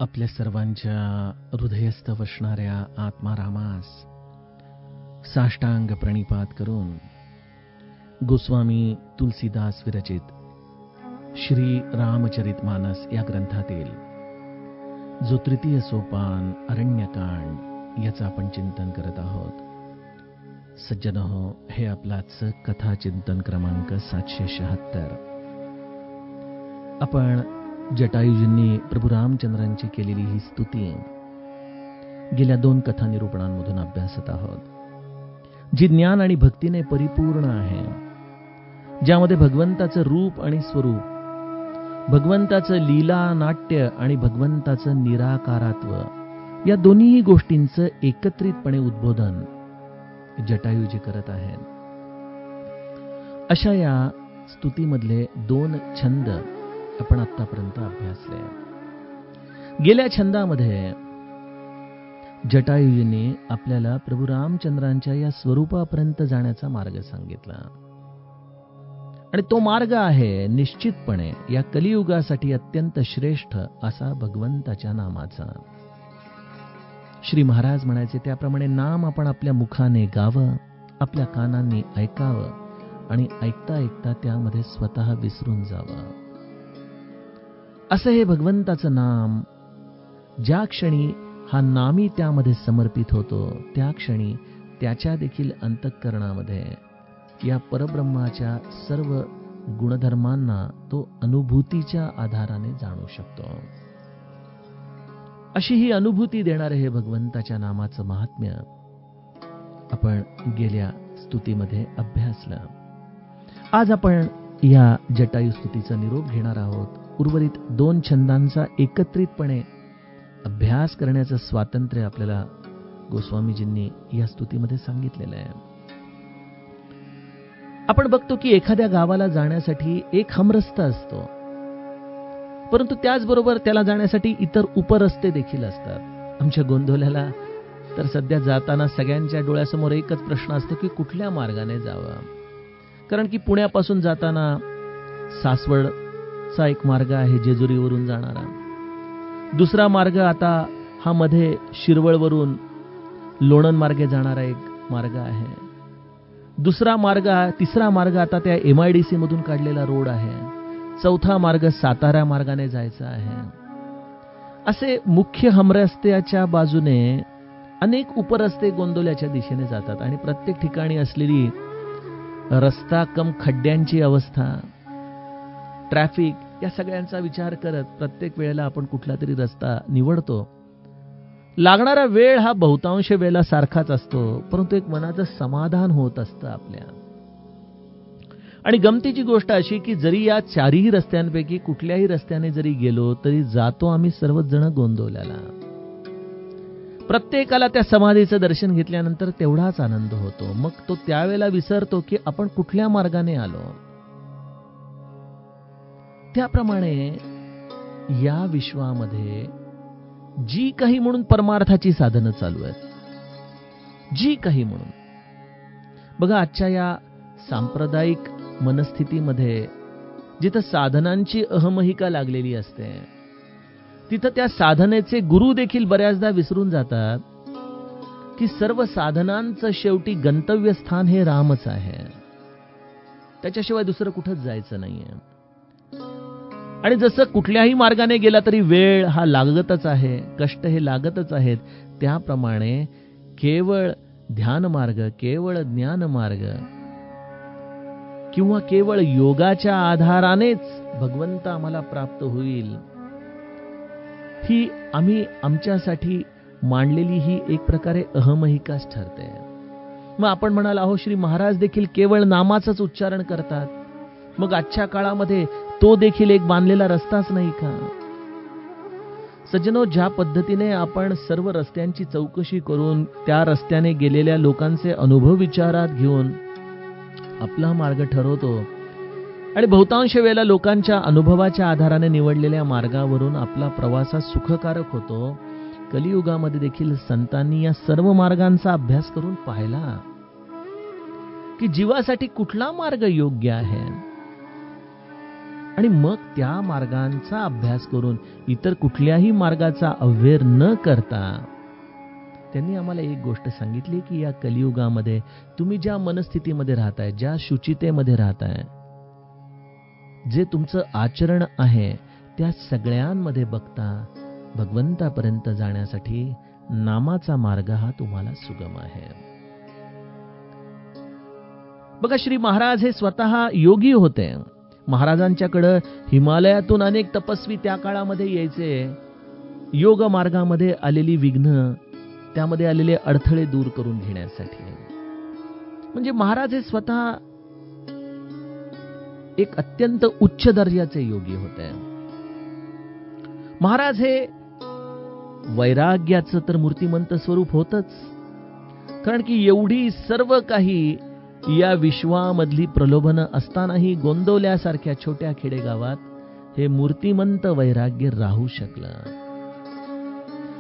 आपल्या सर्वांच्या हृदयस्थ वसणाऱ्या आत्मारामास साष्टांग प्रणिपात करून गोस्वामी तुलसीदास विरचित श्री रामचरितमानस या ग्रंथातील जो तृतीय सोपान अरण्यकांड याचं आपण चिंतन करत आहोत. सज्जनहो, हे आपलाच कथा चिंतन क्रमांक 776. आपण जटायुजींनी प्रभू रामचंद्रांची केलेली ही स्तुती गेल्या 2 कथा निरूपणांमधून अभ्यासत आहोत, जी ज्ञान आणि भक्तीने परिपूर्ण आहे, ज्यामध्ये भगवंताचं रूप आणि स्वरूप, भगवंताचं लीला नाट्य आणि भगवंताचं निराकारात्व या दोन्ही गोष्टींचं एकत्रितपणे उद्बोधन जटायुजी करत आहेत. अशा या स्तुतीमधले 2 छंद आपण आतापर्यंत अभ्यासले. गेल्या छंदामध्ये जटायुजींनी आपल्याला प्रभू रामचंद्रांच्या या स्वरूपापर्यंत जाण्याचा मार्ग सांगितला, आणि तो मार्ग आहे निश्चितपणे या कलियुगासाठी अत्यंत श्रेष्ठ असा भगवंताच्या नामाचा. श्री महाराज म्हणायचे त्याप्रमाणे नाम आपण आपल्या मुखाने गावं, आपल्या कानांनी ऐकावं आणि ऐकता ऐकता त्यामध्ये स्वतः विसरून जावं. असं हे भगवंताचं नाम ज्या क्षणी हा नामी त्यामध्ये समर्पित होतो, त्या क्षणी त्याच्या देखील अंतःकरणामध्ये या परब्रह्माच्या सर्व गुणधर्मांना तो अनुभूतीच्या आधाराने जाणू शकतो. अशी ही अनुभूती देणारे हे भगवंताच्या नामाचं महात्म्य आपण गेल्या स्तुतीमध्ये अभ्यासलं. आज आपण या जटायू स्तुतीचा निरोप घेणार आहोत. उर्वरित 2 छंदांचा एकत्रितपणे अभ्यास करण्याचं स्वातंत्र्य आपल्याला गोस्वामीजींनी या स्तुतीमध्ये सांगितलेलं आहे. आपण बघतो की एखाद्या गावाला जाण्यासाठी एक हमरस्ता असतो, परंतु त्याचबरोबर त्याला जाण्यासाठी इतर उपरस्ते देखील असतात. आमच्या गोंधवल्याला तर सध्या जाताना सगळ्यांच्या डोळ्यासमोर एकच प्रश्न असतो की कुठल्या मार्गाने जावं. कारण की पुण्यापासून जाताना सासवडचा एक मार्ग आहे जेजुरीवरून जाणारा, दुसरा मार्ग आता हा मध्ये शिरवळवरून लोणंद मार्गे जाणारा एक मार्ग आहे, तिसरा मार्ग आता त्या MIDC मधून काढलेला रोड आहे, चौथा मार्ग सातारा मार्गाने जायचा आहे. असे मुख्य हमरस्त्याच्या बाजूने अनेक उपरस्ते गोंदवल्याच्या दिशेने जातात, आणि प्रत्येक ठिकाणी असलेली रस्ता कम खड्ड्यांची अवस्था, ट्रॅफिक या सगळ्यांचा विचार करत प्रत्येक वेळेला आपण कुठला तरी रस्ता निवडतो. लागणारा वेळ हा बहुतांश वेळेला सारखाच असतो, परंतु एक मनाचं समाधान होत असतं आपल्या. आणि गमतीची गोष्ट अशी की जरी या 4ही रस्त्यांपैकी कुठल्याही रस्त्याने जरी गेलो तरी जातो आम्ही सर्वच जण गोंदवल्याला. प्रत्येकाला त्या समाधीचं दर्शन घेतल्यानंतर तेवढाच आनंद होतो. मग तो त्यावेळेला विसरतो की आपण कुठल्या मार्गाने आलो. त्याप्रमाणे या विश्वामध्ये जी काही म्हणून परमार्थाची साधनं चालू आहेत, जी काही म्हणून बघा, आजच्या या सांप्रदायिक मनस्थितीमध्ये जिथं साधनांची अहमहिका लागलेली असते, तिथं त्या साधनेचे गुरु देखील बऱ्याचदा विसरून जातात की सर्व साधनांचं शेवटी गंतव्यस्थान हे रामच आहे, त्याच्याशिवाय दुसरं कुठंच जायचं नाहीये. आणि जसं कुठल्याही मार्गाने गेला तरी वेळ हा लागतच आहे, कष्ट हे लागतच आहेत, त्याप्रमाणे केवळ ध्यान मार्ग, केवळ ज्ञान मार्ग किंवा केवळ योगाच्या आधारानेच भगवंत आम्हाला प्राप्त होईल, ही आम्ही आमच्यासाठी मांडलेली ही एक प्रकारे अहमहिकाच ठरते. मग आपण म्हणाल, अहो श्री महाराज देखील केवळ नामाचंच उच्चारण करतात, मग आजच्या काळामध्ये तो देखील एक बांधलेला रस्ताच नाही का? सज्जनो, ज्या पद्धतीने आपण सर्व रस्त्यांची चौकशी करून त्या रस्त्याने गेलेल्या लोकांचे अनुभव विचारात घेऊन आपला मार्ग ठरवतो, आणि बहुतांश वेळेला लोकांच्या अनुभवाच्या आधाराने निवडलेल्या मार्गावरून आपला प्रवास सुखकारक होतो, कलियुगामध्ये देखील संतांनी या सर्व मार्गांचा अभ्यास करून पाहिला की जीवासाठी कुठला मार्ग योग्य आहे. आणि मग त्या मार्गांचा अभ्यास करून इतर कुठल्याही मार्गाचा अव्हेर न करता त्यांनी आम्हाला एक गोष्ट सांगितली की या कलियुगामध्ये तुम्ही ज्या मनस्थितीमध्ये राहताय, ज्या शुचितेमध्ये राहताय, जे तुमचं आचरण आहे, त्या सगळ्यांमध्ये बघता भगवंतापर्यंत जाण्यासाठी नामाचा मार्ग हा तुम्हाला सुगम आहे. बघा, श्री महाराज हे स्वतः योगी होते. महाराजांच्याकडे हिमालयातून अनेक तपस्वी त्या काळामध्ये यायचे, योग मार्गामध्ये आलेली विघ्न, त्यामध्ये आलेले अडथळे दूर करून घेण्यासाठी. म्हणजे महाराज हे स्वतः एक अत्यंत उच्च दर्जाचे योगी होते. महाराज हे वैराग्याचं तर मूर्तिमंत स्वरूप होतच, कारण की एवढी सर्व काही या विश्वामधली प्रलोभनं असतानाही गोंदवल्यासारख्या छोट्या खेडेगावात हे मूर्तिमंत वैराग्य राहू शकलं.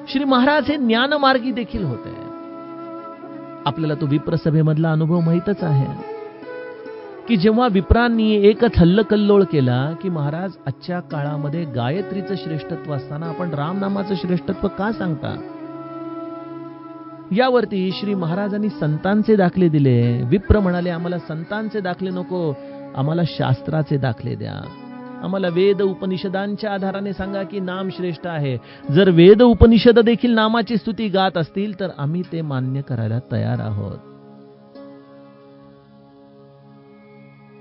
श्री महाराज हे ज्ञानमार्गी देखील होते. आपल्याला तो विप्रसभेमधला अनुभव माहीतच आहे की जेव्हा विप्रांनी एकच हल्लकल्लोळ केला की महाराज आजच्या काळामध्ये गायत्रीचं श्रेष्ठत्व असताना आपण रामनामाचं श्रेष्ठत्व का सांगता. यावरती श्री महाराजांनी संतांचे दाखले दिले. विप्र म्हणाले, आम्हाला संतांचे दाखले नको, आम्हाला शास्त्राचे दाखले द्या. आम्हाला वेद उपनिषदांच्या आधाराने सांगा की नाम श्रेष्ठ आहे. जर वेद उपनिषद देखील नामाची स्तुती गात असतील तर आम्ही ते मान्य करायला तयार आहोत.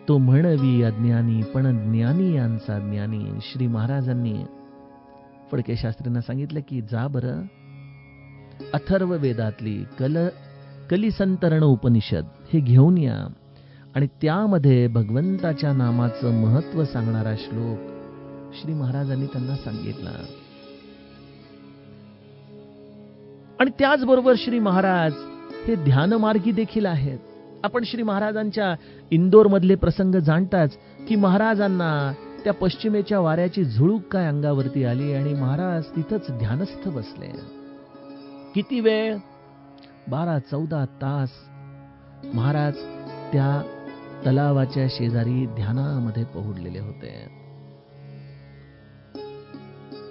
तो म्हणवी अज्ञानी पण ज्ञानी यांचा ज्ञानी. श्री महाराजांनी फडके शास्त्रींना सांगितलं की जा बरं, अथर्व वेदातली कलिसंतरण उपनिषद हे घेऊन या आणि त्यामध्ये भगवंताच्या नामाचं महत्व सांगणारा श्लोक श्री महाराजांनी त्यांना सांगितला. आणि त्याचबरोबर श्री महाराज हे ध्यानमार्गी देखील आहेत. आपण श्री महाराजांच्या इंदोर मधले प्रसंग जाणताच की महाराजांना त्या पश्चिमेच्या वाऱ्याची झुळूक काय अंगावरती आली आणि महाराज तिथंच ध्यानस्थ बसले. किती वेळ? 12-14 तास महाराज त्या तलावाच्या शेजारी ध्यानामध्ये पहुडलेले होते.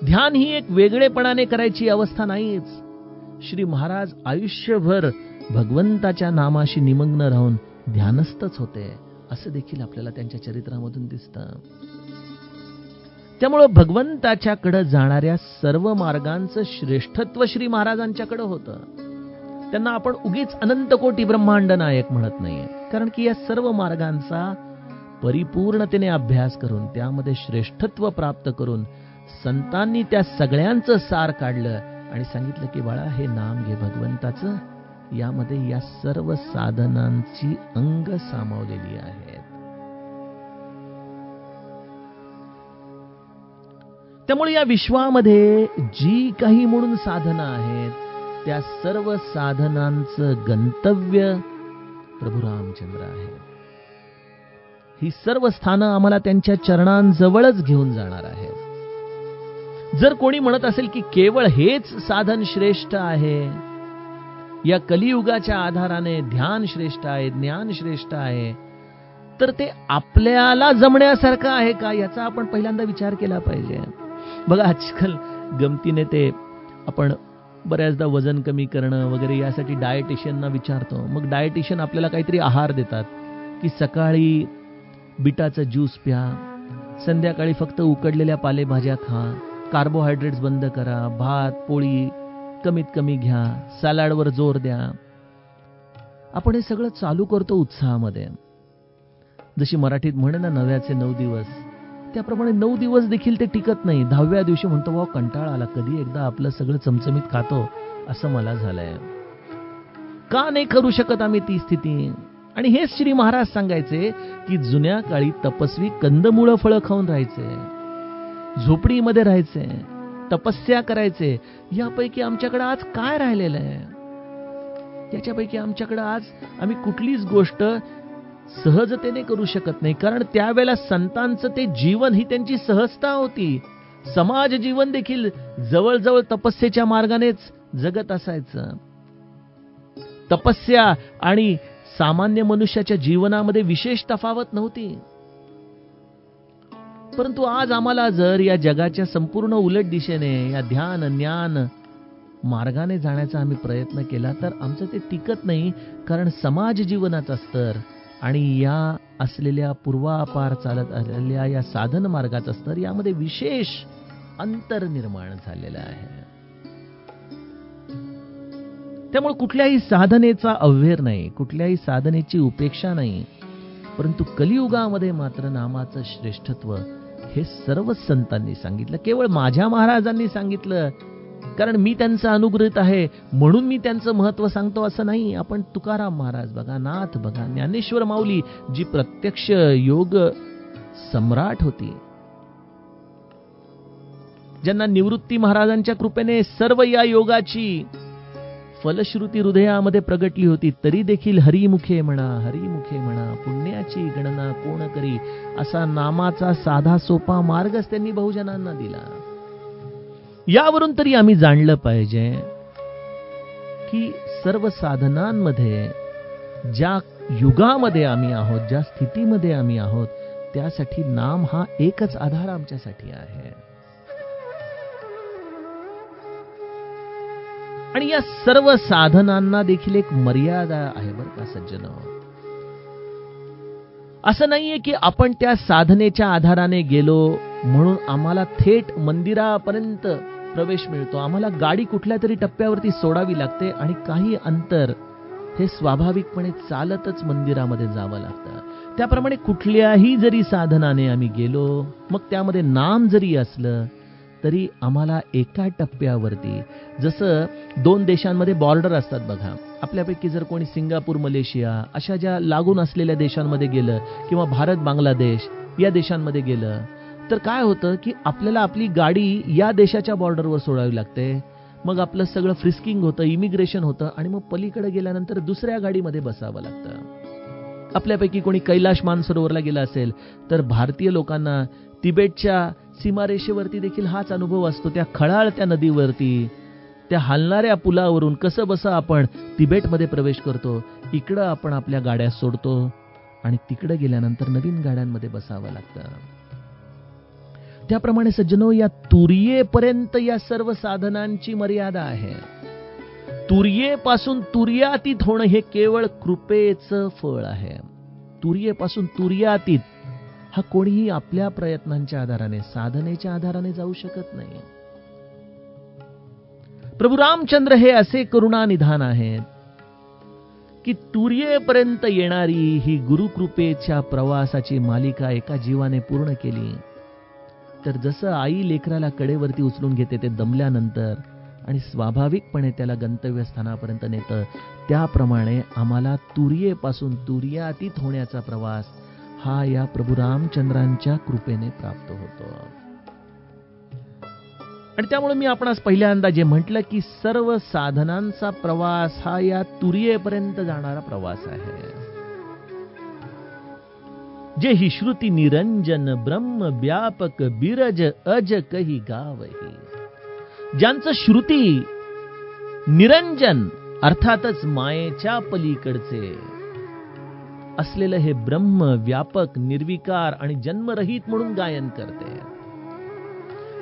ध्यान ही एक वेगळेपणाने करायची अवस्था नाहीच. श्री महाराज आयुष्यभर भगवंताच्या नामाशी निमग्न राहून ध्यानस्थच होते, असं देखील आपल्याला त्यांच्या चरित्रामधून दिसतं. त्यामुळे भगवंताच्याकडे जाणाऱ्या सर्व मार्गांचं श्रेष्ठत्व श्री महाराजांच्याकडे होतं. त्यांना आपण उगीच अनंत कोटी ब्रह्मांड नायक म्हणत नाहीये, कारण की या सर्व मार्गांचा परिपूर्णतेने अभ्यास करून त्यामध्ये श्रेष्ठत्व प्राप्त करून संतांनी त्या सगळ्यांचं सार काढलं आणि सांगितलं की बाळा, हे नाम घे भगवंताचं, यामध्ये या सर्व साधनांची अंग सामावलेली आहेत. त्यामुळे या विश्वामध्ये जी काही म्हणून साधना आहेत त्या सर्व साधनांचं गंतव्य प्रभू रामचंद्र आहे. ही सर्व स्थानं आम्हाला त्यांच्या चरणांजवळच घेऊन जाणार आहेत. जर कोणी म्हणत असेल की केवळ हेच साधन श्रेष्ठ आहे, या कलियुगाच्या आधाराने ध्यान श्रेष्ठ आहे, ज्ञान श्रेष्ठ आहे, तर ते आपल्याला जमण्यासारखं आहे का, याचा आपण पहिल्यांदा विचार केला पाहिजे. बघा, आजकाल गमतीने ते आपण बऱ्याचदा वजन कमी करणं वगैरे यासाठी डायटिशियनना विचारतो. मग डायटिशियन आपल्याला काहीतरी आहार देतात की सकाळी बिटाचा ज्यूस प्या, संध्याकाळी फक्त उकडलेल्या पालेभाज्या खा, कार्बोहायड्रेट्स बंद करा, भात पोळी कमीत कमी घ्या, सॅलडवर जोर द्या. आपण हे सगळं चालू करतो उत्साहामध्ये. जशी मराठीत म्हणे ना, नव्याचे 9 दिवस, त्याप्रमाणे 9 दिवस देखील ते टिकत नाही. 10व्या दिवशी म्हणतो, वा कंटाळा आला, कधी एकदा आपलं सगळं चमचमीत खातो असं मला झालंय. का नाही करू शकत आम्ही ती स्थिती? आणि हेच श्री महाराज सांगायचे की जुन्या काळी तपस्वी कंदमुळं फळं खाऊन राहायचे, झोपडीमध्ये राहायचे, तपस्या करायचे. यापैकी आमच्याकडे आज काय राहिलेलं आहे? याच्यापैकी आमच्याकडे आज आम्ही कुठलीच गोष्ट सहजतेने करू शकत नाही, कारण त्यावेळेला संतांचं ते जीवन ही त्यांची सहजता होती. समाज जीवन देखील जवळजवळ तपस्येच्या मार्गानेच जगत असायचं. तपस्या आणि सामान्य मनुष्याच्या जीवनामध्ये विशेष तफावत नव्हती. परंतु आज आम्हाला जर या जगाच्या संपूर्ण उलट दिशेने या ध्यान ज्ञान मार्गाने जाण्याचा आम्ही प्रयत्न केला तर आमचं ते टिकत नाही. कारण समाज जीवनाचा स्तर आणि या असलेल्या पूर्वापार चालत आलेल्या या साधन मार्गाचा स्तर यामध्ये विशेष अंतर निर्माण झालेलं आहे. त्यामुळे कुठल्याही साधनेचा अव्हेर नाही, कुठल्याही साधनेची उपेक्षा नाही. परंतु कलियुगामध्ये मात्र नामाचं श्रेष्ठत्व हे सर्वच संतांनी सांगितलं. केवळ माझ्या महाराजांनी सांगितलं कारण मी त्यांचं अनुग्रहित आहे म्हणून मी त्यांचं महत्व सांगतो असं नाही. आपण तुकाराम महाराज बघा, नाथ बघा, ज्ञानेश्वर माऊली जी प्रत्यक्ष योग सम्राट होती, ज्यांना निवृत्ती महाराजांच्या कृपेने सर्व या योगाची फलश्रुती हृदयामध्ये प्रगटली होती, तरी देखील हरिमुखे म्हणा पुण्याची गणना कोण करी असा नामाचा साधा सोपा मार्गच त्यांनी बहुजनांना दिला. यावरून तरी आम्ही जाणलं पाहिजे की सर्व साधनांमध्ये ज्या युगामध्ये आम्ही आहोत, ज्या स्थितीमध्ये आम्ही आहोत, त्यासाठी नाम हा एकच आधार आमच्यासाठी आहे. आणि या सर्व साधनांना देखील एक मर्यादा आहे बरं का सज्जनो. असं नाहीये की आपण त्या साधनेच्या आधाराने गेलो म्हणून आम्हाला थेट मंदिरापर्यंत प्रवेश मिळतो. आम्हाला गाडी कुठल्या तरी टप्प्यावरती सोडावी लागते आणि काही अंतर हे स्वाभाविकपणे चालतच मंदिरामध्ये जावं लागतं. त्याप्रमाणे कुठल्याही जरी साधनाने आम्ही गेलो, मग त्यामध्ये नाम जरी असलं तरी आम्हाला एका टप्प्यावरती, जसं 2 देशांमध्ये बॉर्डर असतात बघा, आपल्यापैकी जर कोणी सिंगापूर मलेशिया अशा ज्या लागून असलेल्या देशांमध्ये गेलं किंवा भारत बांगलादेश या देशांमध्ये गेलं तर काय होतं की आपल्याला आपली गाडी या देशाच्या बॉर्डरवर सोडावी लागते. मग आपलं सगळं फ्रिस्किंग होतं, इमिग्रेशन होतं आणि मग पलीकडे गेल्यानंतर दुसऱ्या गाडीमध्ये बसावं लागतं. आपल्यापैकी कोणी कैलाश मानसरोवरला गेला असेल तर भारतीय लोकांना तिबेटच्या सीमारेषेवरती देखील हाच अनुभव असतो. त्या खळाळत्या नदीवरती त्या हलणाऱ्या पुलावरून कसं बसं आपण तिबेटमध्ये प्रवेश करतो. इकडं आपण आपल्या गाड्या सोडतो आणि तिकडे गेल्यानंतर नवीन गाड्यांमध्ये बसावं लागतं. त्याप्रमाणे सज्जनो, या तुर्येपर्यंत या सर्व साधनांची मर्यादा आहे. तुर्येपासून तुर्यातीत होणं हे केवळ कृपेचं फळ आहे. तुर्येपासून तुर्यातीत हा कोणीही आपल्या प्रयत्नांच्या आधाराने, साधनेच्या आधाराने जाऊ शकत नाही. प्रभू रामचंद्र हे असे करुणानिधान आहेत की तुर्येपर्यंत येणारी ही गुरुकृपेच्या प्रवासाची मालिका एका जीवाने पूर्ण केली. तर जसं आई लेकराला कडेवरती उचलून घेते ते दमल्यानंतर आणि स्वाभाविकपणे त्याला गंतव्यस्थानापर्यंत नेतं, त्याप्रमाणे आम्हाला तुर्येपासून तुर्यातीत होण्याचा प्रवास हा या प्रभू रामचंद्रांच्या कृपेने प्राप्त होतो. आणि त्यामुळे मी आपणास पहिल्यांदा जे म्हटलं की सर्व साधनांचा प्रवास हा या तुर्येपर्यंत जाणारा प्रवास आहे. जे ही श्रुती निरंजन ब्रह्म व्यापक बिरज अज कही गावही, ज्यांचं श्रुती निरंजन अर्थातच मायेच्या पलीकडचे असलेलं हे ब्रह्म व्यापक निर्विकार आणि जन्मरहित म्हणून गायन करते.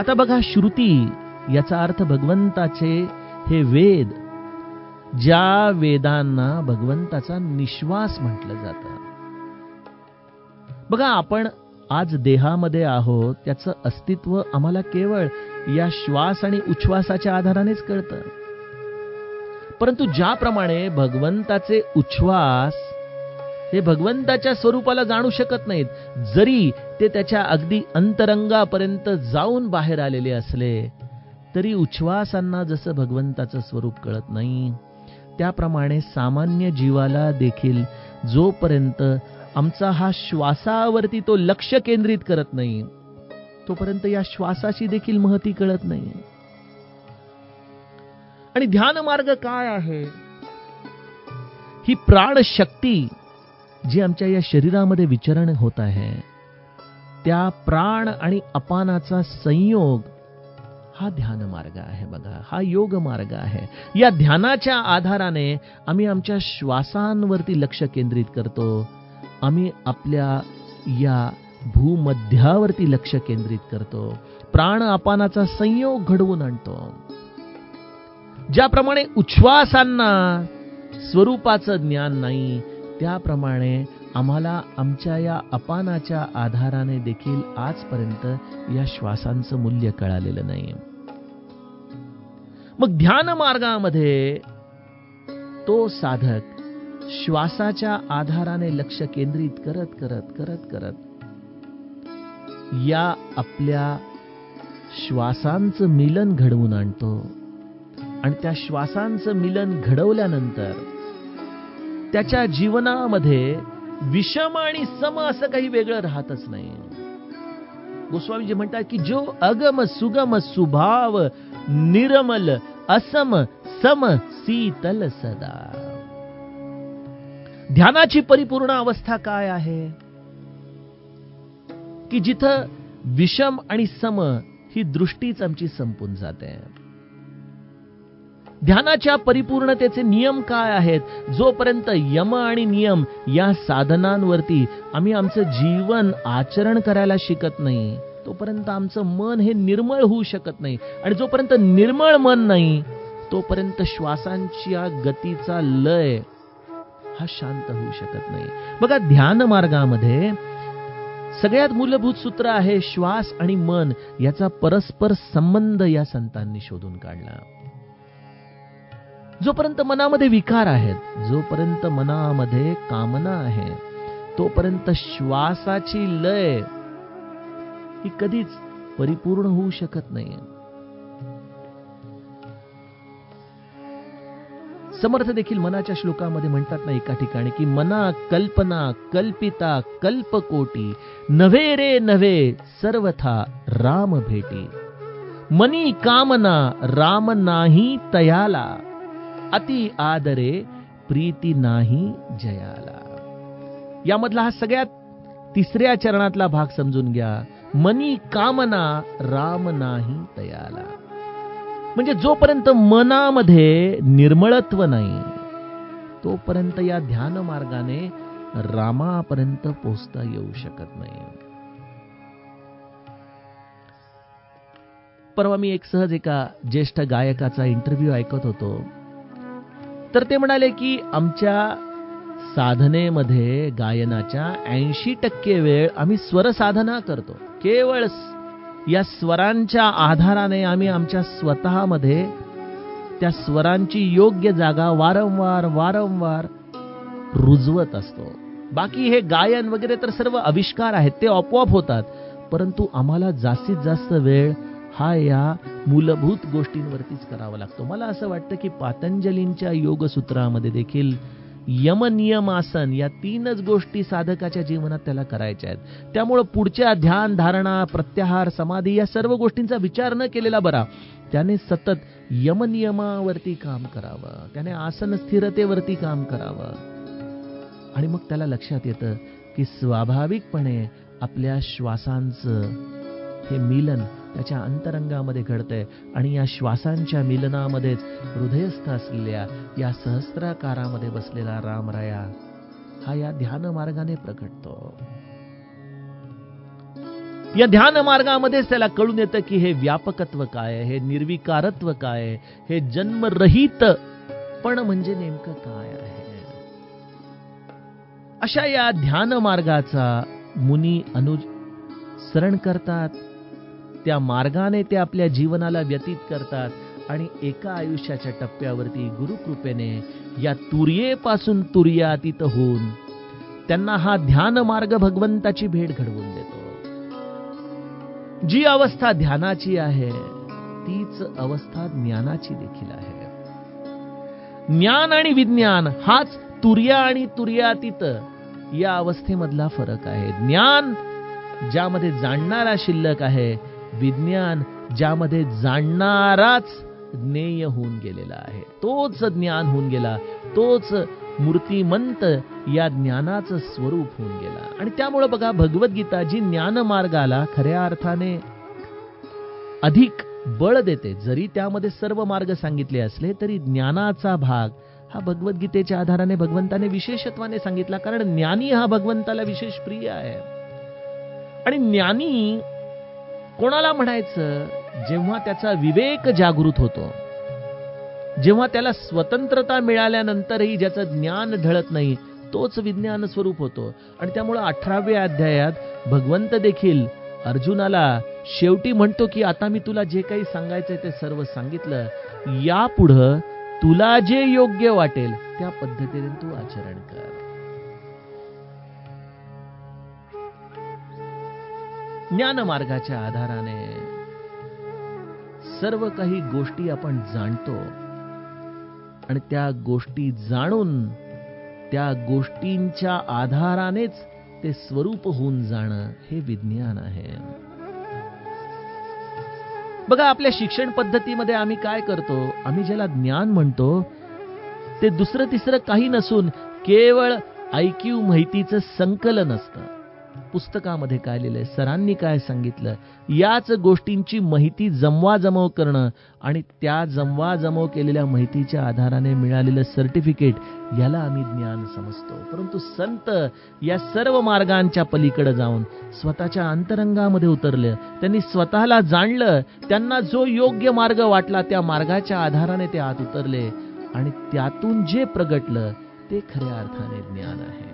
आता बघा, श्रुती याचा अर्थ भगवंताचे हे वेद, ज्या वेदांना भगवंताचा निश्वास म्हटलं जातं. बघा, आपण आज देहामध्ये आहोत त्याचं अस्तित्व आम्हाला केवळ या श्वास आणि उच्छ्वासाच्या आधारानेच कळतं. परंतु ज्याप्रमाणे भगवंताचे उच्छ्वास हे भगवंताच्या स्वरूपाला जाणू शकत नाहीत, जरी ते त्याच्या अगदी अंतरंगापर्यंत जाऊन बाहेर आलेले असले तरी उच्छ्वासांना जसं भगवंताचं स्वरूप कळत नाही, त्याप्रमाणे सामान्य जीवाला देखील जोपर्यंत आमचा हा श्वासावरती तो लक्ष केंद्रित करत नाही तोपर्यंत या श्वासाची देखील महती कळत नाही. आणि ध्यान मार्ग काय आहे? ही प्राण शक्ती जी आमच्या या शरीरामध्ये विचरण होत आहे, त्या प्राण आणि अपानाचा संयोग हा ध्यान मार्ग आहे. बघा, हा योग मार्ग आहे. या ध्यानाच्या आधाराने आम्ही आमच्या श्वासांवरती लक्ष केंद्रित करतो. आम्ही आपल्या या भूमध्यावरती लक्ष केंद्रित करतो, प्राण अपानाचा संयोग घडवून आणतो. ज्याप्रमाणे उच्छ्वासांना स्वरूपाचं ज्ञान नाही, त्याप्रमाणे आम्हाला आमच्या या अपानाच्या आधाराने देखील आजपर्यंत या श्वासांचं मूल्य कळालेलं नाही. मग ध्यान मार्गामध्ये तो साधक श्वासाच्या आधाराने लक्ष केंद्रित करत करत करत करत या आपल्या श्वासांचं मिलन घडवून आणतो. आणि त्या श्वासांचं मिलन घडवल्यानंतर त्याच्या जीवनामध्ये विषम आणि सम असं काही वेगळं राहतच नाही. गोस्वामीजी म्हणतात की जो अगम सुगम सुभाव निर्मल असम सम शीतल सदा. ध्यानाची परिपूर्ण अवस्था काय आहे की जिथं विषम आणि सम ही दृष्टीच आमची संपून जाते. ध्यानाच्या परिपूर्णतेचे नियम काय आहेत? जोपर्यंत यम आणि नियम या साधनांवरती आम्ही आमचं जीवन आचरण करायला शिकत नाही, तोपर्यंत आमचं मन हे निर्मळ होऊ शकत नाही. आणि जोपर्यंत निर्मळ मन नाही, तोपर्यंत श्वासांच्या गतीचा लय हा शांत होऊ शकत नाही. बघा, ध्यान मार्गामध्ये सगळ्यात मूलभूत सूत्र आहे श्वास आणि मन याचा परस्पर संबंध या संतांनी शोधून काढला. जोपर्यंत मनामध्ये विकार आहेत, जोपर्यंत मनामध्ये कामना आहे, तोपर्यंत श्वासाची लय ही कधीच परिपूर्ण होऊ शकत नाही. समर्थ देखील मनाच्या श्लोकामध्ये म्हणतात ना एका ठिकाणी की मना कल्पना कल्पिता कल्पकोटी नव्हे रे नव्हे सर्वथा राम भेटी. मनी कामना राम नाही तयाला अति आदरे प्रीती नाही जयाला. यामधला हा सगळ्यात तिसऱ्या चरणातला भाग समजून घ्या. मनी कामना राम नाही तयाला. म्हणजे जोपर्यंत मनामध्ये निर्मळत्व नाही, तोपर्यंत या ध्यान मार्गाने रामापर्यंत पोहोचता येऊ शकत नाही. परवा मी सहज एका ज्येष्ठ गायकाचा इंटरव्ह्यू ऐकत होतो. तर ते म्हणाले की आमच्या साधनेमध्ये गायनाच्या 80% वेळ आम्ही स्वर साधना करतो. केवळ या स्वरांच्या आधाराने आम्ही आमच्या स्वतःमध्ये त्या स्वरांची योग्य जागा वारंवार वारंवार रुजवत असतो. बाकी हे गायन वगैरे तर सर्व आविष्कार आहेत, ते आपोआप होतात. परंतु आम्हाला जास्तीत जास्त वेळ हा या मूलभूत गोष्टींवरतीच करावा लागतो. मला असं वाटतं की पातंजलींच्या योगसूत्रामध्ये देखील यम नियम आसन या 3च गोष्टी साधकाच्या जीवनात त्याला करायच्या आहेत. त्यामुळे पुढच्या ध्यान धारणा प्रत्याहार समाधी या सर्व गोष्टींचा विचार न केलेला बरा. त्याने सतत यम नियमावरती काम करावं, त्याने आसन स्थिरतेवरती काम करावं. आणि मग त्याला लक्षात येतं की स्वाभाविकपणे आपल्या श्वासांचं हे मिलन त्याच्या अंतरंगामध्ये घडतंय. आणि या श्वासांच्या मिलनामध्येच हृदयस्थ असलेल्या या सहस्राकारामध्ये बसलेला रामराया हा या ध्यान मार्गाने प्रकटतो. या ध्यान मार्गामध्येच त्याला कळून येतं की हे व्यापकत्व काय आहे, हे निर्विकारत्व काय आहे, हे जन्मरहित पण म्हणजे नेमकं काय आहे. अशा या ध्यान मार्गाचा मुनी अनुसरण करतात. त्या मार्गाने ते आपल्या जीवनाला व्यतीत करतात आणि एका आयुष्याच्या टप्प्यावरती गुरुकृपेने या तुर्येपासून तुर्यातीत होऊन त्यांना हा ध्यान मार्ग भगवंताची भेट घडवून देतो. जी अवस्था ध्यानाची आहे तीच अवस्था ज्ञानाची देखील आहे. ज्ञान आणि विज्ञान हाच तुर्या आणि तुर्यातीत या अवस्थेमधला फरक आहे. ज्ञान ज्यामध्ये जाणणारा शिल्लक आहे, विज्ञान ज्यामध्ये जाणणाराच ज्ञेय होऊन गेलेला आहे. तोच ज्ञान होऊन गेला, तोच मूर्तिमंत या ज्ञानाचं स्वरूप होऊन गेला. आणि त्यामुळे बघा, भगवद्गीता जी ज्ञान मार्गाला खऱ्या अर्थाने अधिक बळ देते. जरी त्यामध्ये सर्व मार्ग सांगितले असले तरी ज्ञानाचा भाग हा भगवद्गीतेच्या आधाराने भगवंताने विशेषत्वाने सांगितला, कारण ज्ञानी हा भगवंताला विशेष प्रिय आहे. आणि ज्ञानी कोणाला म्हणायचं? जेव्हा त्याचा विवेक जागृत होतो, जेव्हा त्याला स्वतंत्रता मिळाल्यानंतरही ज्याचं ज्ञान ढळत नाही, तोच विज्ञान स्वरूप होतो. आणि त्यामुळे 18व्या अध्यायात भगवंत देखील अर्जुनाला शेवटी म्हणतो की आता मी तुला जे काही सांगायचंय ते सर्व सांगितलं, यापुढं तुला जे योग्य वाटेल त्या पद्धतीने तू आचरण कर. ज्ञान मार्गाच्या आधाराने सर्व काही गोष्टी आपण जाणतो आणि त्या गोष्टी जाणून त्या गोष्टींच्या आधारानेच ते स्वरूप होऊन जाणं हे विज्ञान आहे. बघा, आपल्या शिक्षण पद्धतीमध्ये आम्ही काय करतो? आम्ही ज्याला ज्ञान म्हणतो ते दुसरं तिसरं काही नसून केवळ IQ माहितीचं संकलन असतं. पुस्तकामध्ये काय लिहिलंय, सरांनी काय सांगितलं, याच गोष्टींची माहिती जमवाजमव करणं आणि त्या जमवाजमव केलेल्या माहितीच्या आधाराने मिळालेलं सर्टिफिकेट, याला आम्ही ज्ञान समजतो. परंतु संत या सर्व मार्गांच्या पलीकडे जाऊन स्वतःच्या अंतरंगामध्ये उतरले, त्यांनी स्वतःला जाणलं, त्यांना जो योग्य मार्ग वाटला त्या मार्गाच्या आधाराने ते आत उतरले आणि त्यातून जे प्रगटलं ते खऱ्या अर्थाने ज्ञान आहे.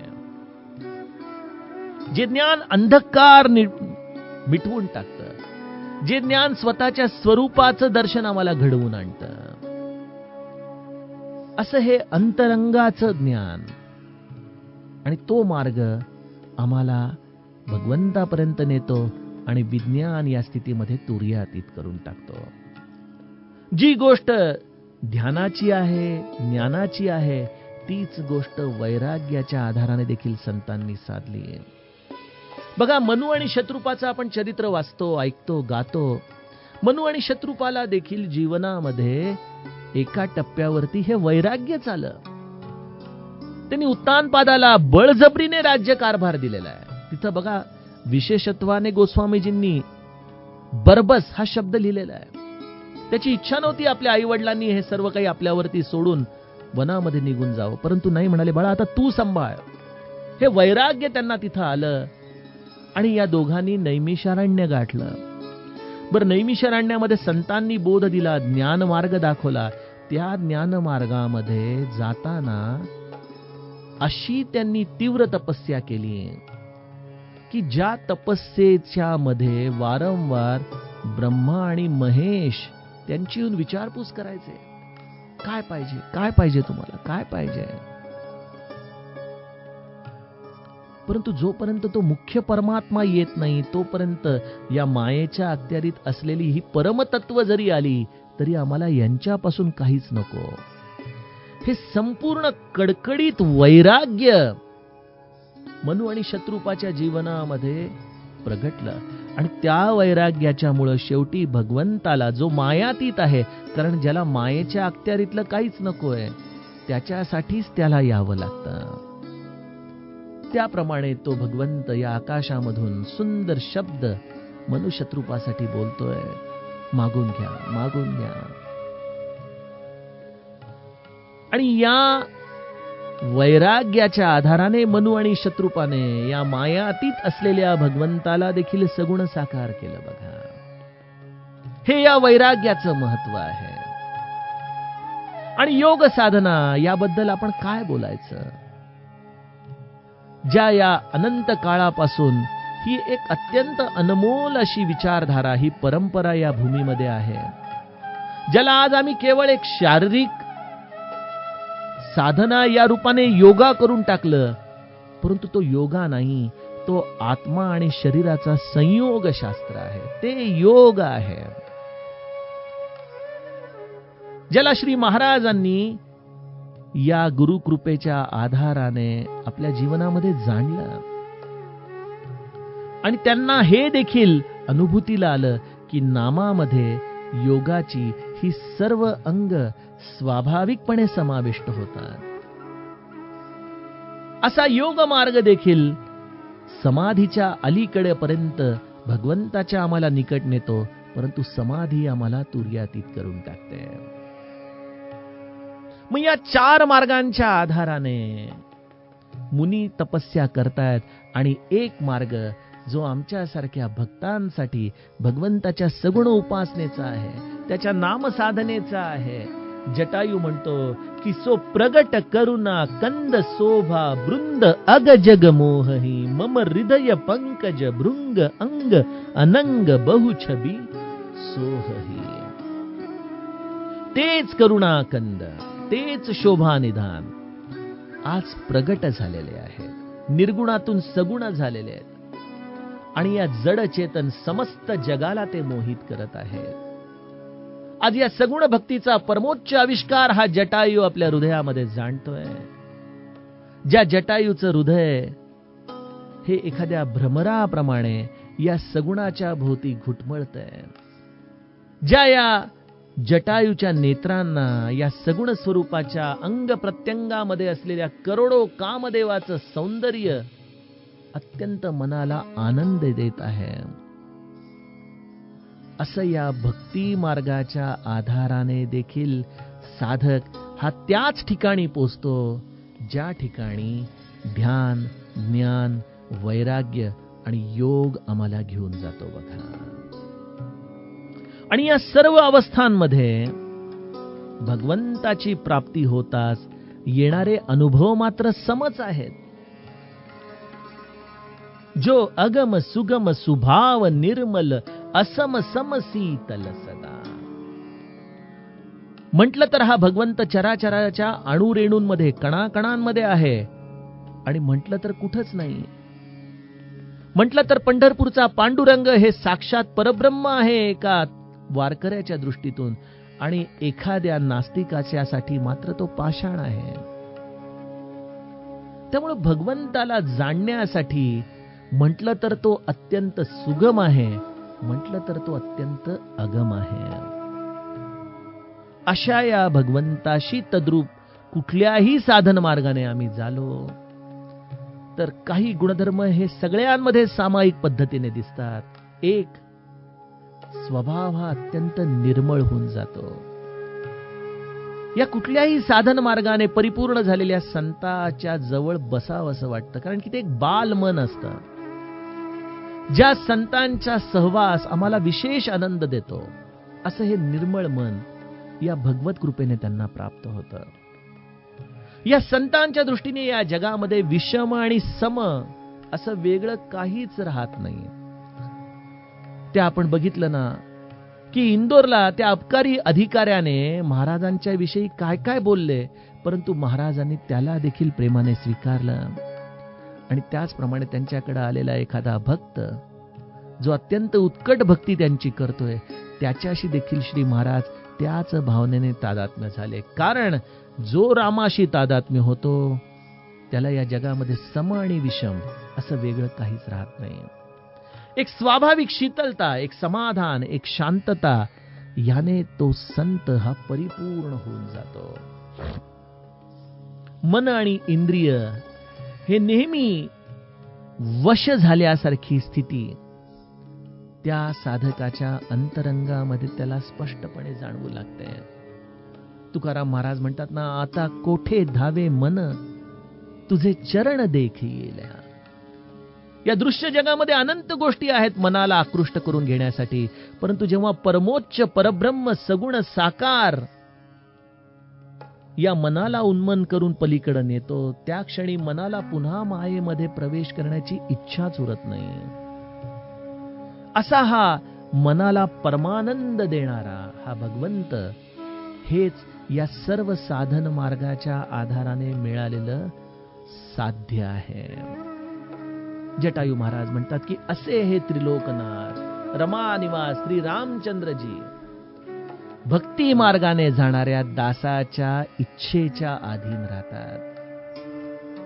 जे ज्ञान अंधकार मिटवून टाकतं, जे ज्ञान स्वतःच्या स्वरूपाचं दर्शन आम्हाला घडवून आणतं, असं हे अंतरंगाचं ज्ञान. आणि तो मार्ग आम्हाला भगवंतापर्यंत नेतो आणि विज्ञान या स्थितीमध्ये तुर्यातीत करून टाकतो. जी गोष्ट ध्यानाची आहे, ज्ञानाची आहे, तीच गोष्ट वैराग्याच्या आधाराने देखील संतांनी साधली आहे. बघा, मनु आणि शत्रुपाचं आपण चरित्र वाचतो, ऐकतो, गातो. मनु आणि शत्रुपाला देखील जीवनामध्ये एका टप्प्यावरती हे वैराग्यच आलं. त्यांनी उत्तानपादाला बळजबरीने राज्यकारभार दिलेला आहे. तिथं बघा, विशेषत्वाने गोस्वामीजींनी बरबस हा शब्द लिहिलेला आहे. त्याची इच्छा नव्हती आपल्या आई वडिलांनी हे सर्व काही आपल्यावरती सोडून वनामध्ये निघून जावं, परंतु नाही म्हणाले, बाळा आता तू सांभाळ. हे वैराग्य त्यांना तिथं आलं आणि या दोघांनी नैमिषारण्य गाठलं. बरं, नैमिषारण्यामध्ये संतांनी बोध दिला, ज्ञान मार्ग दाखवला. त्या ज्ञान मार्गामध्ये जाताना अशी त्यांनी तीव्र तपस्या केली की ज्या तपस्येच्या मध्ये वारंवार ब्रह्मा आणि महेश त्यांची येऊन विचारपूस करायचे, काय पाहिजे, काय पाहिजे तुम्हाला, काय पाहिजे. परंतु जोपर्यंत तो मुख्य परमात्मा येत नाही तोपर्यंत या मायेच्या अखत्यारीत असलेली ही परमतत्व जरी आली तरी आम्हाला यांच्यापासून काहीच नको. हे संपूर्ण कडकडीत वैराग्य मनु आणि शत्रुपाच्या जीवनामध्ये प्रगटलं आणि त्या वैराग्याच्या मुळे शेवटी भगवंताला, जो मायातीत आहे, कारण ज्याला मायेच्या अखत्यारीतलं काहीच नकोय त्याच्यासाठीच त्याला यावं लागतं, त्याप्रमाणे तो भगवंत या आकाशामधून सुंदर शब्द मनु शत्रुपासाठी बोलतोय, मागून घ्या, मागून घ्या. आणि या वैराग्याच्या आधाराने मनु आणि शत्रुपाने या मायातीत असलेल्या भगवंताला देखील सगुण साकार केलं. बघा, हे या वैराग्याचं महत्व आहे. आणि योग साधना याबद्दल आपण काय बोलायचं? ज्या या अनंत काळापासून ही एक अत्यंत अनमोल अशी विचारधारा, ही परंपरा या भूमीमध्ये आहे, ज्याला आज आम्ही केवळ एक शारीरिक साधना या रूपाने योगा करून टाकलं, परंतु तो योगा नाही, तो आत्मा आणि शरीराचा संयोग शास्त्र आहे, ते योग आहे. ज्याला श्री महाराजांनी या गुरुकृपेच्या आधाराने आपल्या जीवनामध्ये जाणलं आणि त्यांना हे देखील अनुभूतीला आलं की नामामध्ये योगाची ही सर्व अंग स्वाभाविकपणे समाविष्ट होतात. असा योग मार्ग देखील समाधीच्या अलीकडेपर्यंत भगवंताच्या आम्हाला निकट नेतो, परंतु समाधी आम्हाला तुर्यातीत करून टाकते. मग या 4 मार्गांच्या आधाराने मुनी तपस्या करतायत आणि एक मार्ग जो आमच्यासारख्या भक्तांसाठी भगवंताच्या सगुण उपासनेचा आहे, त्याच्या नामसाधनेचा आहे. जटायू म्हणतो की सो प्रगट करुणा कंद शोभा बृंद अग जग मोहही मम हृदय पंकज भृंग अंग अनंग बहुछबी सोहही. तेच करुणा कंद, तेच शोभा निधान आज प्रगट झालेले आहे, निर्गुणातून सगुण झालेले आहेत आणि या जड चेतन समस्त जगाला ते मोहित करत आहेत. आज या सगुण भक्तीचा परमोच्च आविष्कार हा जटायू आपल्या हृदयामध्ये जाणतोय. ज्या जटायूचं हृदय हे एखाद्या भ्रमराप्रमाणे या सगुणाच्या भोवती घुटमळतंय, ज्या या जटायूच्या नेत्रांना या सगुण स्वरूपाच्या अंग प्रत्यंगामध्ये असलेल्या करोडो कामदेवाचं सौंदर्य अत्यंत मनाला आनंद देत आहे, असं या भक्ती मार्गाच्या आधाराने देखील साधक हा त्याच ठिकाणी पोचतो ज्या ठिकाणी ध्यान, ज्ञान, वैराग्य आणि योग आम्हाला घेऊन जातो बघा. आणि या सर्व अवस्थांमध्ये भगवंताची प्राप्ती होताच येणारे अनुभव मात्र समच आहेत. जो अगम सुगम सुभाव निर्मल असम सम शीतल सदा. म्हटलं तर हा भगवंत चराचराच्या अणुरेणूंमध्ये कणाकणांमध्ये आहे आणि म्हटलं तर कुठंच नाही. म्हटलं तर पंढरपूरचा पांडुरंग हे साक्षात परब्रह्म आहे एका वारकऱ्याच्या दृष्टीतून, आणि एखाद्या नास्तिकाच्यासाठी मात्र तो पाषाण आहे. त्यामुळे भगवंताला जाणण्यासाठी म्हटलं तर तो अत्यंत सुगम आहे, म्हटलं तर तो अत्यंत अगम आहे. अशा या भगवंताशी तद्रूप कुठल्याही साधन मार्गाने आम्ही झालो तर काही गुणधर्म हे सगळ्यांमध्ये सामायिक पद्धतीने दिसतात. एक, स्वभाव हा अत्यंत निर्मळ होऊन जातो. या कुठल्याही साधन मार्गाने परिपूर्ण झालेल्या संताच्या जवळ बसावं असं वाटतं, कारण की ते एक बाल मन असतं. ज्या संतांचा सहवास आम्हाला विशेष आनंद देतो, असं हे निर्मळ मन या भगवत कृपेने त्यांना प्राप्त होतं. या संतांच्या दृष्टीने या जगामध्ये विषम आणि सम असं वेगळं काहीच राहत नाही. ते आपण बघितलं ना की इंदोरला त्या अबकारी अधिकाऱ्याने महाराजांच्या विषयी काय काय बोलले, परंतु महाराजांनी त्याला देखील प्रेमाने स्वीकारलं. आणि त्याचप्रमाणे त्यांच्याकडे आलेला एखादा भक्त जो अत्यंत उत्कट भक्ती त्यांची करतोय, त्याच्याशी देखील श्री महाराज त्याच भावनेने तादात्म्य झाले. कारण जो रामाशी तादात्म्य होतो त्याला या जगामध्ये सम आणि विषम असं वेगळं काहीच राहत नाही. एक स्वाभाविक शीतलता, एक समाधान, एक शांतता याने तो संत हा परिपूर्ण होऊन जातो. मन आणि इंद्रिय हे नेहमी वश झाल्यासारखी स्थिती त्या साधकाच्या अंतरंगामध्ये त्याला स्पष्टपणे जाणवू लागते. तुकाराम महाराज म्हणतात ना, आता कोठे धावे मन तुझे चरण देख येईल. या दृश्य जगामध्ये अनंत गोष्टी आहेत मनाला आकृष्ट करून घेण्यासाठी, परंतु जेव्हा परमोच्च परब्रह्म सगुण साकार या मनाला उन्मन करून पलीकडे नेतो, त्या क्षणी मनाला पुन्हा मायेमध्ये प्रवेश करण्याची इच्छाच उरत नाही. असा हा मनाला परमानंद देणारा हा भगवंत हेच या सर्व साधन मार्गाच्या आधाराने मिळालेलं साध्य आहे. जटायू महाराज म्हणतात की असे हे त्रिलोकनाथ रमा निवास श्री रामचंद्रजी भक्ती मार्गाने जाणाऱ्या दासाच्या इच्छेच्या अधीन राहतात.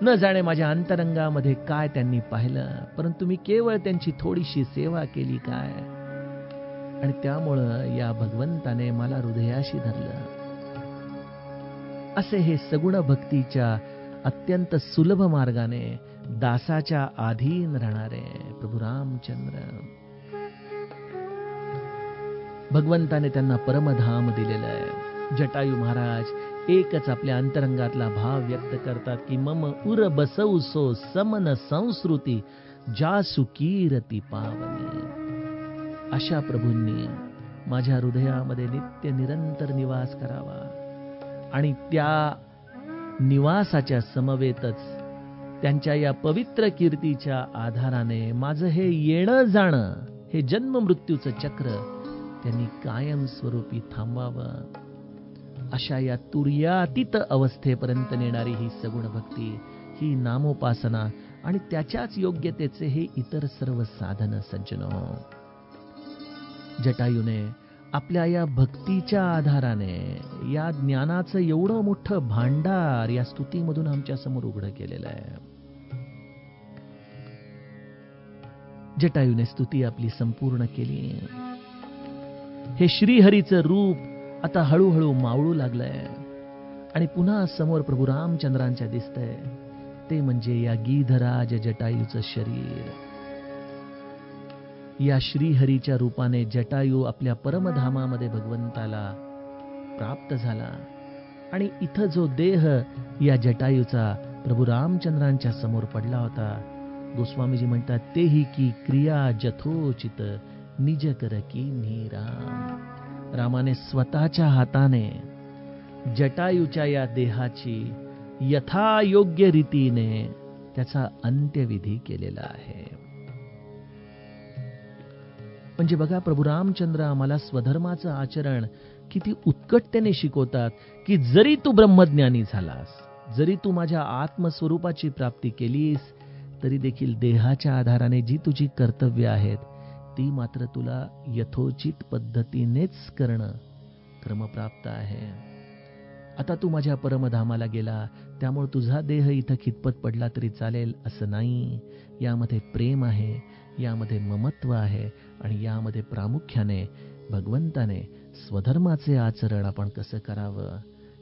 न जाणे माझ्या अंतरंगामध्ये काय त्यांनी पाहिलं, परंतु मी केवळ त्यांची थोडीशी सेवा केली काय, आणि त्यामुळं या भगवंताने मला हृदयाशी धरलं. असे हे सगुण भक्तीच्या अत्यंत सुलभ मार्गाने दासाच्या अधीन राहणारे प्रभू रामचंद्र. भगवंताने त्यांना परमधाम दिलेलं आहे. जटायू महाराज एकच आपल्या अंतरंगातला भाव व्यक्त करतात की मम उर बसऊ सो समन संस्कृती जासु कीर्ती पावनी. अशा प्रभूंनी माझ्या हृदयामध्ये नित्य निरंतर निवास करावा आणि त्या निवासाच्या समवेतच त्यांच्या या पवित्र कीर्तीच्या आधाराने माझं हे येणं जाणं, हे जन्म मृत्यूचं चक्र त्यांनी कायम स्वरूपी थांबवावं. अशा या तुर्यातीत अवस्थेपर्यंत नेणारी ही सगुण भक्ती, ही नामोपासना आणि त्याच्याच योग्यतेचे हे इतर सर्व साधन सज्जनो. जटायूने आपल्या या भक्तीच्या आधाराने या ज्ञानाचं एवढं मोठं भांडार या स्तुतीमधून आमच्या समोर उघडं केलेलं आहे. जटायूने स्तुती आपली संपूर्ण केली. हे श्रीहरीचं रूप आता हळूहळू मावळू लागलंय आणि पुन्हा समोर प्रभू रामचंद्रांच्या दिसतंय. ते म्हणजे या गीधराज जटायूचं शरीर. या श्रीहरीच्या रूपाने जटायू आपल्या परमधामामध्ये भगवंताला प्राप्त झाला आणि इथं जो देह या जटायूचा प्रभू रामचंद्रांच्या समोर पडला होता, गोस्वामीजी म्हणतात, तेही की क्रिया जथोचित निज कर कीन्ही राम. रामाने स्वतःच्या हाताने जटायूच्या या देहाची यथायोग्य रीतीने त्याचा अंत्यविधी केलेला आहे. म्हणजे बघा, प्रभू रामचंद्र आम्हाला स्वधर्माचं आचरण किती उत्कटतेने शिकवतात की जरी तू ब्रह्मज्ञानी झालास, जरी तू माझ्या आत्मस्वरूपाची प्राप्ती केलीस, तरी देखील देहाच्या आधाराने जी तुझी कर्तव्य आहेत ती मात्र तुला यथोचित पद्धतीनेच करणं क्रमप्राप्त आहे. आता तू माझ्या परमधामाला गेला, त्यामुळे तुझा देह इथं खितपत पडला तरी चालेल असं नाही. यामध्ये प्रेम आहे, यामध्ये ममत्व आहे आणि यामध्ये प्रामुख्याने भगवंताने स्वधर्माचे आचरण आपण कसं करावं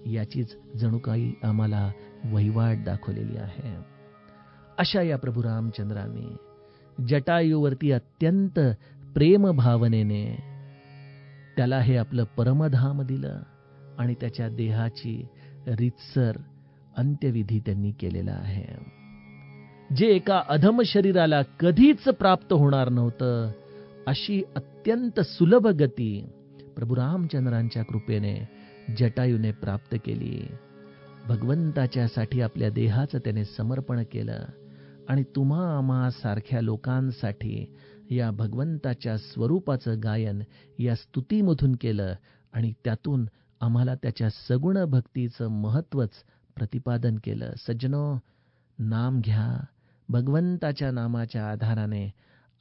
याचीच जणू काही आम्हाला वहिवाट दाखवलेली आहे. अशा या प्रभू रामचंद्रांनी जटायूवरती अत्यंत प्रेम भावनेने त्याला हे आपलं परमधाम दिलं आणि त्याच्या देहाची रीतसर अंत्यविधी त्यांनी केलेला आहे. जे एका अधम शरीराला कधीच प्राप्त होणार नव्हतं, अशी अत्यंत सुलभ गती प्रभू रामचंद्रांच्या कृपेने जटायूने प्राप्त केली. भगवंताच्यासाठी आपल्या देहाचं त्याने समर्पण केलं आणि तुम्हा आम्हा सारख्या लोकांसाठी या भगवंताच्या स्वरूपाचं गायन या स्तुतीमधून केलं आणि त्यातून आम्हाला त्याच्या सगुण भक्तीचं महत्वच प्रतिपादन केलं. सज्जनो, नाम घ्या. भगवंताच्या नामाच्या आधाराने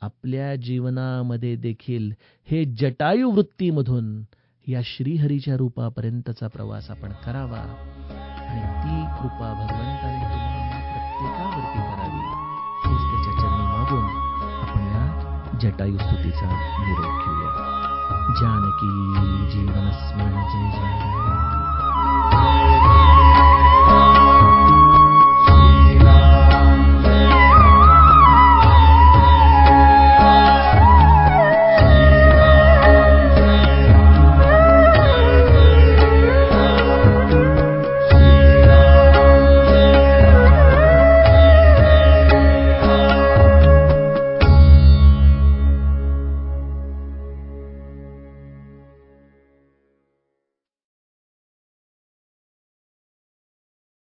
आपल्या जीवनामध्ये देखील हे जटायू वृत्तीमधून या श्रीहरीच्या रूपापर्यंतचा प्रवास आपण करावा आणि ती कृपा भगवंताने तुम्हाला प्रत्येकावरती करावी हेच त्याच्या चरणी मागून आपण या जटायू स्तुतीचा निरोप घेऊया. जानकी जीवन स्मरण जय